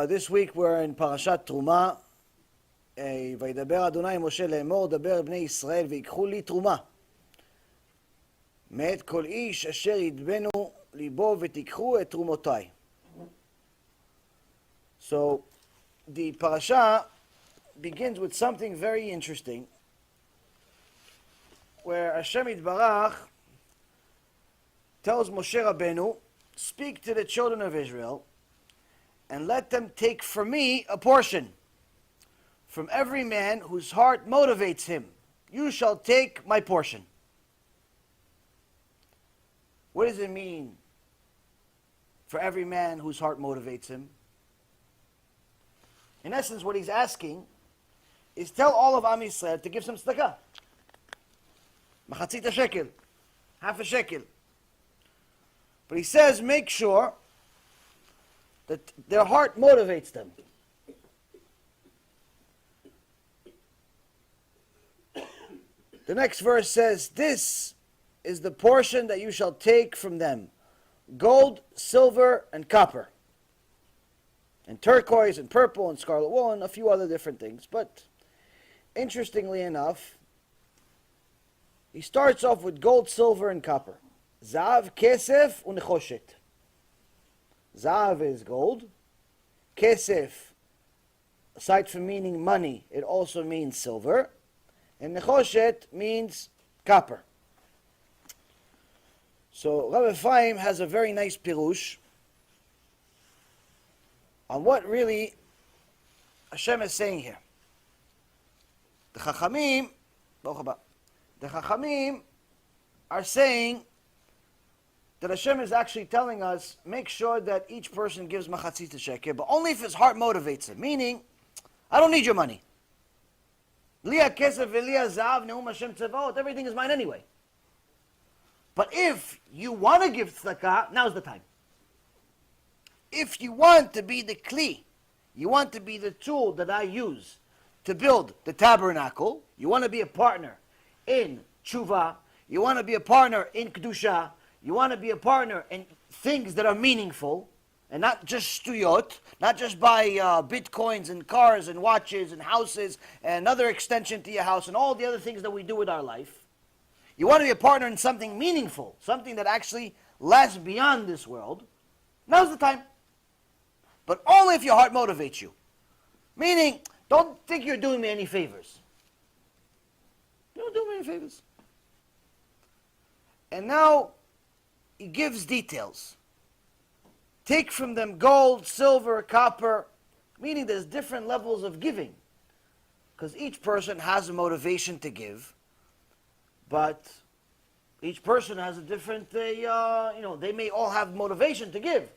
This week we're in Parashat TeRumah. וידבר אדוני משה לאמור, דבר בני ישראל ויקחו לי תרומה מאת כל איש אשר ידבנו ליבו ותיקחו את תרומותיי. So the parasha begins with something very interesting, where Hashem Yitbarach tells Moshe Rabbeinu, speak to the children of Israel and let them take from me a portion. From every man whose heart motivates him, you shall take my portion. What does it mean, for every man whose heart motivates him? In essence, what he's asking is tell all of Am Yisrael to give some tzedakah. Machatzit HaShekel, half-shekel. But he says, make sure that their heart motivates them. The next verse says, this is the portion that you shall take from them: gold, silver, and copper, and turquoise, and purple, and scarlet wool, and a few other different things. But interestingly enough, he starts off with gold, silver, and copper. Zahav, kesef, unechoshet. Zahav is gold. Kesef, aside from meaning money, it also means silver. And nechoshet means copper. So Rabbi Chaim has a very nice pirush on what really Hashem is saying here. The Chachamim are saying that Hashem is actually telling us, make sure that each person gives Machatzit HaShekel, but only if his heart motivates him. Meaning, I don't need your money. Everything is mine anyway. But if you want to give tzedakah, now's the time. If you want to be the kli, you want to be the tool that I use to build the tabernacle, you want to be a partner in tshuva, you want to be a partner in kedusha, you want to be a partner in things that are meaningful, and not just stuyot, not just buy bitcoins and cars and watches and houses and another extension to your house and all the other things that we do with our life. You want to be a partner in something meaningful, something that actually lasts beyond this world. Now's the time. But only if your heart motivates you. Meaning, don't think you're doing me any favors. Don't do me any favors. And now, he gives details. Take from them gold, silver, copper, meaning there's different levels of giving. Because each person has a motivation to give, but each person has a different, they may all have motivation to give.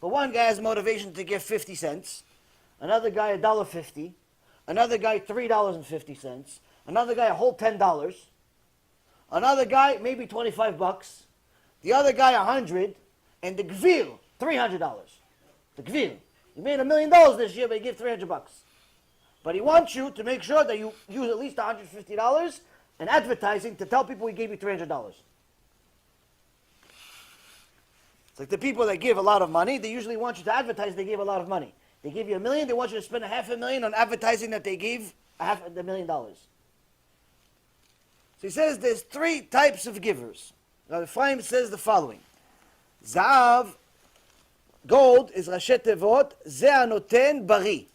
But one guy has motivation to give 50 cents, another guy $1.50, another guy $3.50, another guy a whole $10, another guy maybe $25, the other guy $100, and the gvir, $300. The gvir. You made $1 million this year, but you give $300. But he wants you to make sure that you use at least $150 in advertising to tell people he gave you $300. It's like the people that give a lot of money, they usually want you to advertise they gave a lot of money. They give you $1 million, they want you to spend $500,000 on advertising that they gave $500,000. So he says there's 3 types of givers. Now Chaim says the following. Zahav, gold, is Rashi Tevot, Ze Anoten Bari.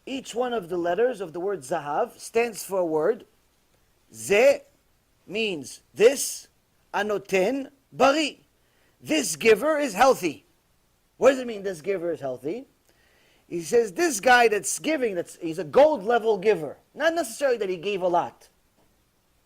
Each one of the letters of the word Zahav stands for a word. Ze means this, Anoten Bari. This giver is healthy. What does it mean this giver is healthy? He says this guy that's giving, he's a gold level giver. Not necessarily that he gave a lot.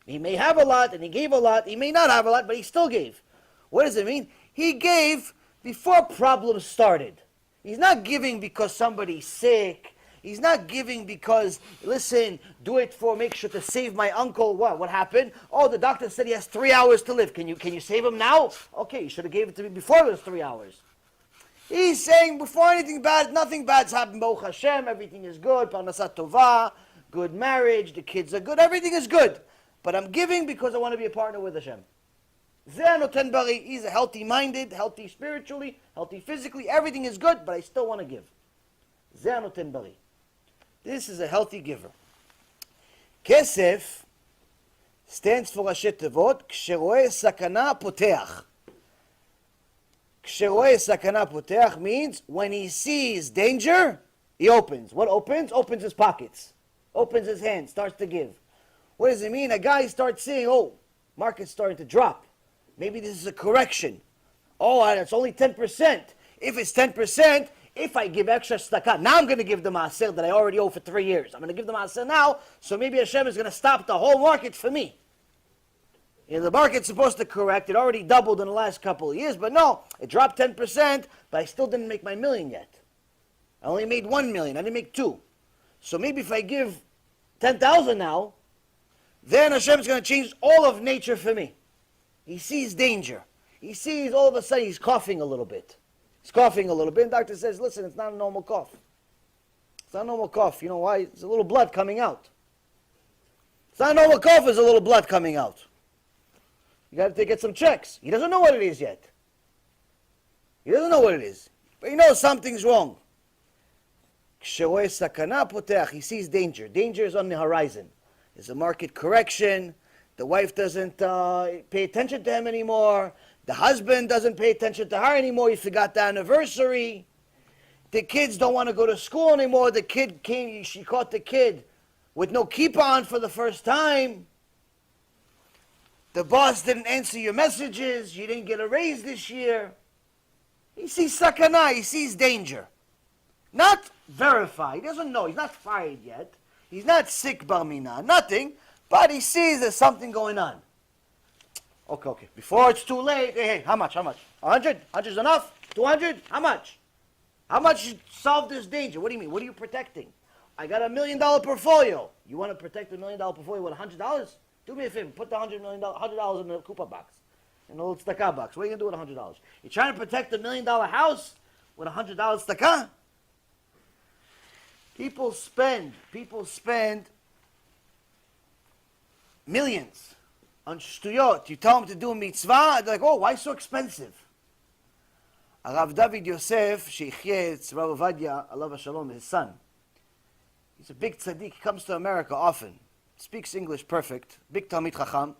He may have a lot and he gave a lot. He may not have a lot, but he still gave. What does it mean? He gave before problems started. He's not giving because somebody's sick. He's not giving because, listen, do it for, make sure to save my uncle. What happened? Oh, the doctor said he has 3 hours to live. Can you save him now? Okay, you should have gave it to me before it was 3 hours. He's saying before anything bad, nothing bad's happened. Baruch Hashem, everything is good. Parnasat tova, good marriage, the kids are good, everything is good. But I'm giving because I want to be a partner with Hashem. Ze anoten bari. He's a healthy-minded, healthy spiritually, healthy physically. Everything is good, but I still want to give. Ze anoten bari. This is a healthy giver. Kesef stands for Rashi Tevot, Ksheroe sakana poteach. Ksheroe sakana poteach means when he sees danger, he opens. What opens? Opens his pockets. Opens his hands, starts to give. What does it mean? A guy starts seeing, oh, market's starting to drop. Maybe this is a correction. Oh, it's only 10%. If it's 10%, if I give extra tzedakah, now I'm going to give the maaser that I already owe for 3 years. I'm going to give the maaser now, so maybe Hashem is going to stop the whole market for me. You know, the market's supposed to correct. It already doubled in the last couple of years, but no, it dropped 10%, but I still didn't make my million yet. I only made 1 million. I didn't make 2. So maybe if I give 10,000 now, then Hashem is going to change all of nature for me. He sees danger. He sees all of a sudden he's coughing a little bit. He's coughing a little bit. And the doctor says, listen, it's not a normal cough. It's not a normal cough. You know why? There's a little blood coming out. It's not a normal cough, there's a little blood coming out. You got to get some checks. He doesn't know what it is yet. He doesn't know what it is. But he knows something's wrong. He sees danger. Danger is on the horizon. There's a market correction. The wife doesn't pay attention to him anymore. The husband doesn't pay attention to her anymore. He forgot the anniversary. The kids don't want to go to school anymore. The kid came, she caught the kid with no kippah on for the first time. The boss didn't answer your messages. You didn't get a raise this year. He sees sakana. He sees danger. Not verified. He doesn't know. He's not fired yet. He's not sick, bar minah. Nothing. But he sees there's something going on. Okay. Before it's too late. Hey, how much? 100? 100 is enough? 200? How much? How much should solve this danger? What do you mean? What are you protecting? I got $1 million portfolio. You want to protect $1 million portfolio with $100? Do me a favor. Put the $100 in the coupon box. In the little tzedakah box. What are you going to do with $100? You're trying to protect $1 million house with $100 tzedakah? People spend millions on shtuyot. You tell them to do a mitzvah, they're like, oh, why so expensive? Rav David Yosef, Sheikhye, Rav Ovadia, alav shalom, his son. He's a big tzaddik. He comes to America often. Speaks English perfect. Big Talmid Chacham.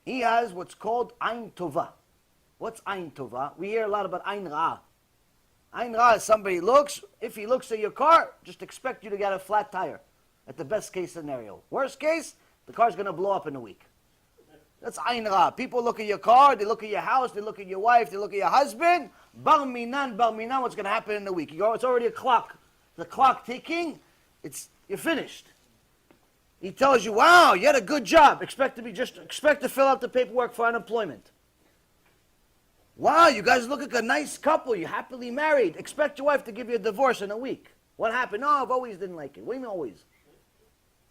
He has what's called Ain Tova. What's Ain Tova? We hear a lot about Ain Ra. Ain Ra is somebody looks. If he looks at your car, just expect you to get a flat tire. At the best case scenario. Worst case, the car's going to blow up in a week. That's Ain Ra. People look at your car, they look at your house, they look at your wife, they look at your husband. Bar minan, what's going to happen in a week? You go, it's already a clock. The clock ticking, you're finished. He tells you, wow, you had a good job. Expect to fill out the paperwork for unemployment. Wow, you guys look like a nice couple. You're happily married. Expect your wife to give you a divorce in a week. What happened? No, I've always didn't like it. What do you mean always?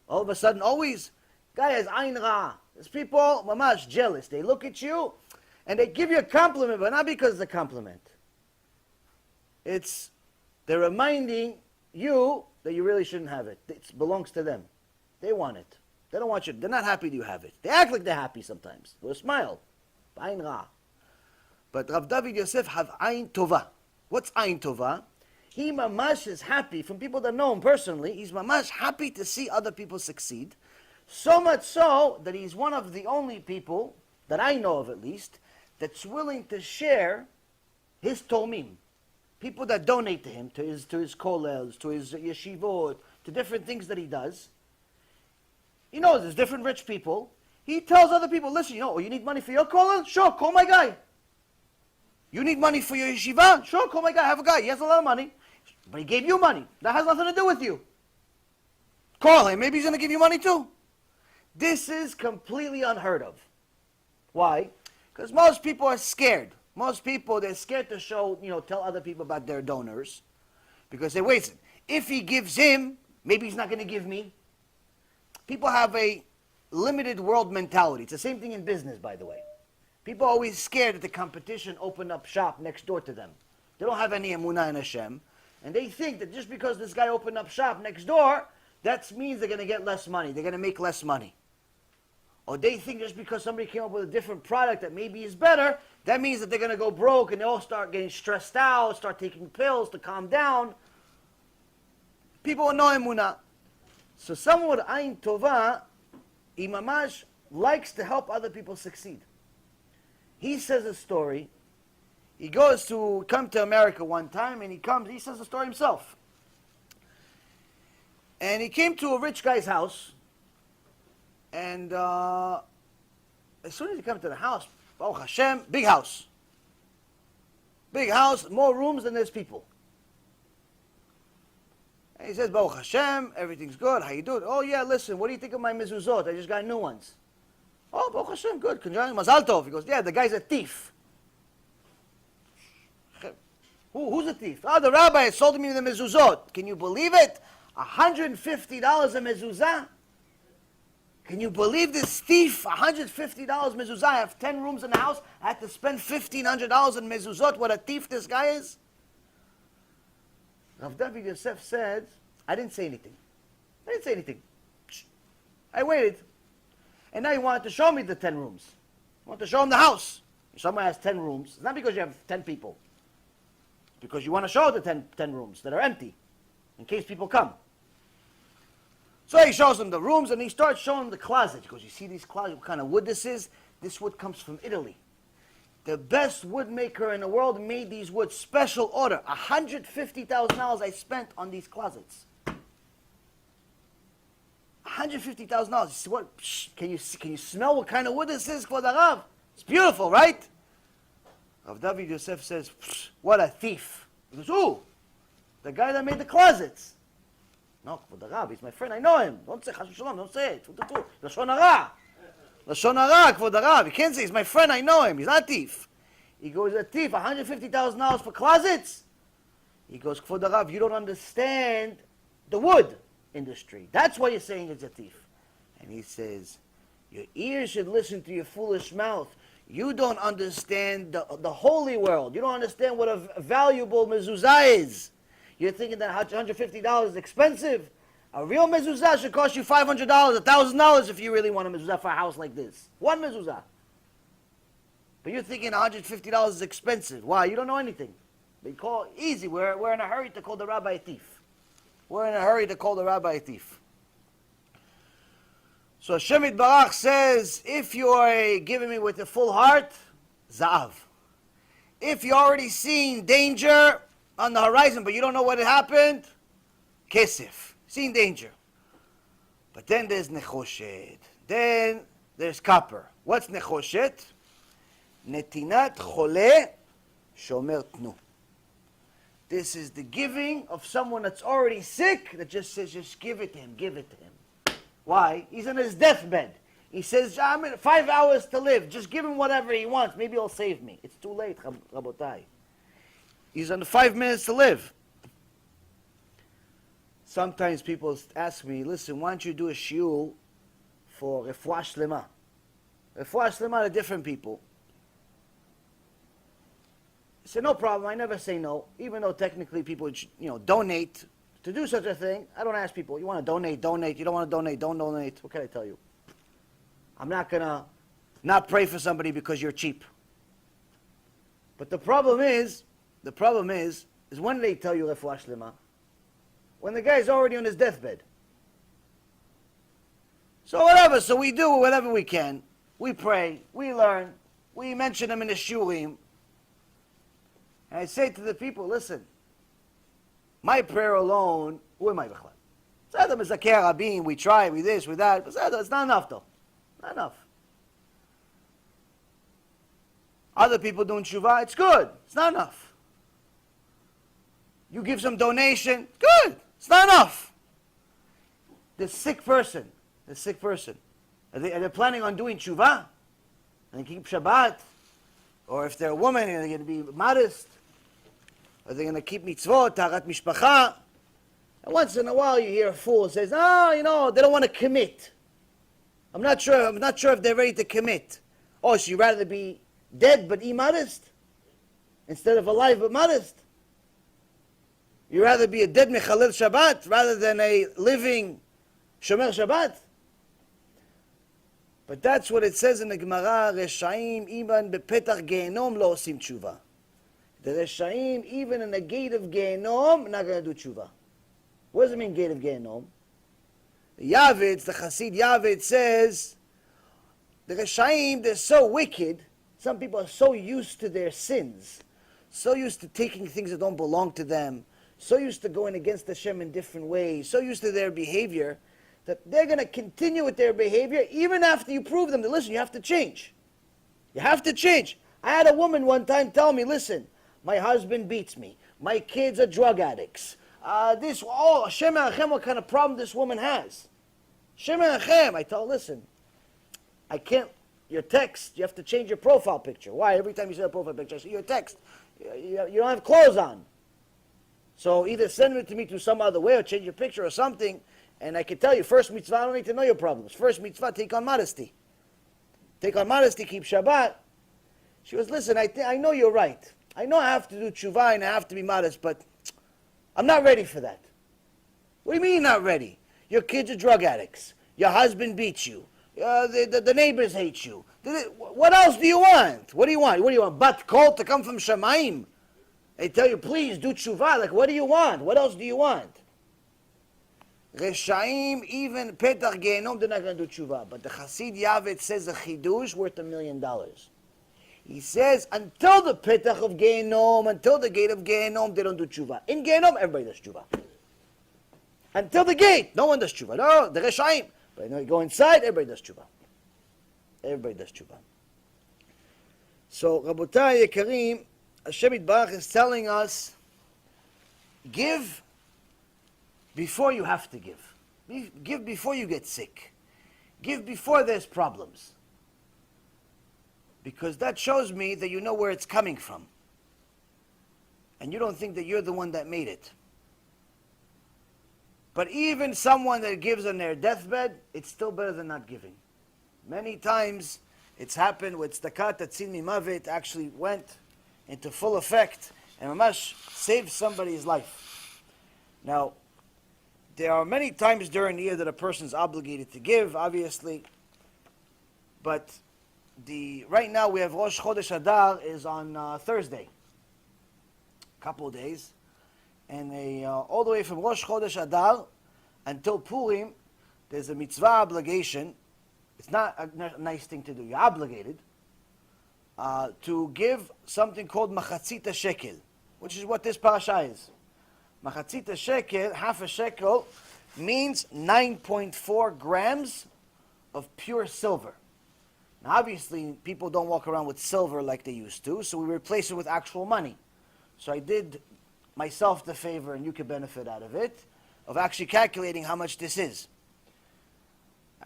All of a sudden, always? Guy has Ain Ra. There's people, mamash, jealous. They look at you, and they give you a compliment, but not because of the compliment. They're reminding you that you really shouldn't have it. It belongs to them. They want it. They don't want you. They're not happy you have it. They act like they're happy sometimes. With a smile. Ain Ra. But Rav David Yosef have Ain Tova. What's Ain Tova? He mamash is happy, from people that know him personally, he's mamash happy to see other people succeed. So much so that he's one of the only people, that I know of at least, that's willing to share his tomim. People that donate to him, to his kollels, to his yeshivot, to different things that he does. He knows there's different rich people. He tells other people, listen, you need money for your kollel? Sure, call my guy. You need money for your yeshiva? Sure, call my guy. I have a guy. He has a lot of money. But he gave you money. That has nothing to do with you. Call him. Maybe he's going to give you money too. This is completely unheard of. Why? Because most people are scared. Most people, they're scared to tell other people about their donors. Because they wait. If he gives him, maybe he's not going to give me. People have a limited world mentality. It's the same thing in business, by the way. People are always scared that the competition open up shop next door to them. They don't have any emunah in Hashem. And they think that just because this guy opened up shop next door, that means they're going to get less money. They're going to make less money. Or they think just because somebody came up with a different product that maybe is better, that means that they're going to go broke and they all start getting stressed out, start taking pills to calm down. People with no emunah. So someone with ayin tova, he mamash likes to help other people succeed. He says a story. He goes to come to America one time, and he says the story himself. And he came to a rich guy's house, and as soon as he comes to the house, Baruch Hashem, big house. Big house, more rooms than there's people. And he says, Baruch Hashem, everything's good, how you doing? Oh yeah, listen, what do you think of my mezuzot? I just got new ones. Oh, Baruch Hashem, good, Mazal Tov. He goes, yeah, the guy's a thief. Who's a thief? Oh, the rabbi sold me the mezuzot. Can you believe it? $150 a mezuzah? Can you believe this thief? $150 mezuzah. I have 10 rooms in the house. I had to spend $1,500 in mezuzot. What a thief this guy is. Rav David Yosef said, I didn't say anything. I waited. And now he wanted to show me the 10 rooms. He wanted to show him the house. If someone has 10 rooms, it's not because you have 10 people. It's because you want to show the 10 rooms that are empty, in case people come. So he shows him the rooms, and he starts showing him the closet. He goes, you see these closets, what kind of wood this is? This wood comes from Italy. The best wood maker in the world made these woods, special order. $150,000 I spent on these closets. $150,000. What? Can you smell what kind of wood this is, Kvod Harav? It's beautiful, right? Rav David Yosef says, what a thief. He goes, who? The guy that made the closets. No, Kvod Harav, he's my friend, I know him. Don't say Chas v'Shalom, don't say it. Lashon hara. Lashon hara, Kvod Harav. You can't say, he's my friend, I know him. He's not a thief. He goes, a thief, $150,000 for closets? He goes, Kvod Harav, you don't understand the wood industry. That's why you're saying it's a thief. And he says, your ears should listen to your foolish mouth. You don't understand the holy world. You don't understand what a valuable mezuzah is. You're thinking that $150 is expensive. A real mezuzah should cost you $500, $1,000 if you really want a mezuzah for a house like this. One mezuzah. But you're thinking $150 is expensive. Why? You don't know anything. They call it easy. We're in a hurry to call the rabbi a thief. We're in a hurry to call the rabbi a thief. So Hashem Yitbarach says, if you're giving me with a full heart, Zav. If you're already seeing danger on the horizon, but you don't know what happened, Kesef. Seeing danger. But then there's Nechoshet. Then there's copper. What's Nechoshet? Netinat Chole Shomer Tnu. This is the giving of someone that's already sick that just says, just give it to him, give it to him. Why? He's on his deathbed. He says, I'm in 5 hours to live. Just give him whatever he wants. Maybe he'll save me. It's too late, Rabotai. He's on 5 minutes to live. Sometimes people ask me, listen, why don't you do a shiur for refuah shlema? Refuah shlema to different people. I say, no problem. I never say no. Even though technically people, donate to do such a thing. I don't ask people, you want to donate, donate. You don't want to donate, don't donate. What can I tell you? I'm not going to not pray for somebody because you're cheap. But the problem is when they tell you refuah shlema, when the guy's already on his deathbed. So whatever, so we do whatever we can. We pray, we learn, we mention him in the shurim. And I say to the people, listen, my prayer alone, who am I? We try, we this, we that. It's not enough though. Not enough. Other people doing tshuva, it's good. It's not enough. You give some donation, good. It's not enough. The sick person, are they planning on doing tshuva? And keep Shabbat? Or if they're a woman, are they going to be modest? Are they going to keep mitzvot, tarat mishpacha? And once in a while you hear a fool who says, they don't want to commit. I'm not sure if they're ready to commit. Oh, so you'd rather be dead but immodest? Instead of alive but modest? You'd rather be a dead mechalel Shabbat rather than a living shomer Shabbat? But that's what it says in the Gemara, Reshaim iban bepetach gehenom lo osim tshuva. The Reshaim, even in the gate of Gehenom, not going to do tshuva. What does it mean, gate of Gehenom? The Yavetz, the Chassid Yavetz says, the Reshaim, they're so wicked, some people are so used to their sins, so used to taking things that don't belong to them, so used to going against Hashem in different ways, so used to their behavior, that they're going to continue with their behavior even after you prove them that, listen, you have to change. You have to change. I had a woman one time tell me, listen, my husband beats me. My kids are drug addicts. Hashem Echem, what kind of problem this woman has? Hashem Echem. I tell her, listen, I can't, your text, you have to change your profile picture. Why? Every time you see a profile picture, I see your text. You don't have clothes on. So either send it to me through some other way or change your picture or something. And I can tell you, first mitzvah, I don't need to know your problems. First mitzvah, take on modesty. Take on modesty, keep Shabbat. She was, listen, I know you're right. I know I have to do tshuva and I have to be modest, but I'm not ready for that. What do you mean you're not ready? Your kids are drug addicts. Your husband beats you. The neighbors hate you. What else do you want? What do you want? What do you want? Bat kol to come from Shemaim? They tell you, please do tshuva. Like, what do you want? What else do you want? Reshaim, even Petach Gehenom, they're not going to do tshuva. But the Chassid Yavetz says a chidush worth $1 million. He says, until the Petach of Gehenom, until the gate of Gehenom, they don't do tshuva. In Gehenom, everybody does tshuva. Until the gate, no one does tshuva. No, the Reshaim. But when you go inside, everybody does tshuva. Everybody does tshuva. So, Rabotai Yekarim, Hashem Yitbarach is telling us, give before you have to give. Give before you get sick. Give before there's problems. Because that shows me that you know where it's coming from. And you don't think that you're the one that made it. But even someone that gives on their deathbed, it's still better than not giving. Many times it's happened with tzedakah tatzil mimavet actually went into full effect and mamash saved somebody's life. Now, there are many times during the year that a person is obligated to give, obviously, but right now we have Rosh Chodesh Adar is on Thursday, a couple of days, and all the way from Rosh Chodesh Adar until Purim, there's a mitzvah obligation. It's not a nice thing to do. You're obligated to give something called Machatzit HaShekel, which is what this parasha is. Machatzit HaShekel, half a shekel, means 9.4 grams of pure silver. Now obviously, people don't walk around with silver like they used to, so we replace it with actual money. So I did myself the favor, and you can benefit out of it, of actually calculating how much this is.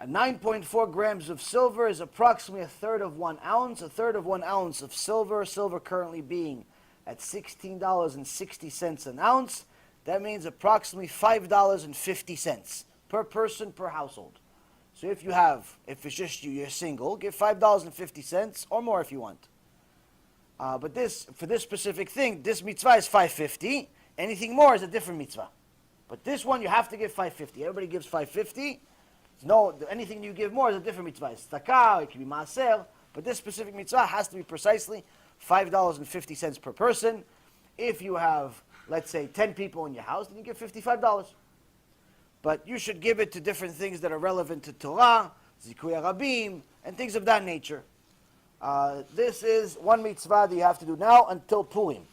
9.4 grams of silver is approximately a third of 1 ounce. A third of 1 ounce of silver, silver currently being at $16.60 an ounce. That means approximately $5.50 per person per household. So if it's just you, you're single, give $5.50 or more if you want. But for this specific thing, this mitzvah is $5.50. Anything more is a different mitzvah. But this one you have to give $5.50. Everybody gives $5.50. No, anything you give more is a different mitzvah. It's tzedakah, it can be maaser, but this specific mitzvah has to be precisely $5.50 per person. If you have, let's say, 10 people in your house, then you give $55. But you should give it to different things that are relevant to Torah, Zikuy Rabim, and things of that nature. This is one mitzvah that you have to do now until Purim.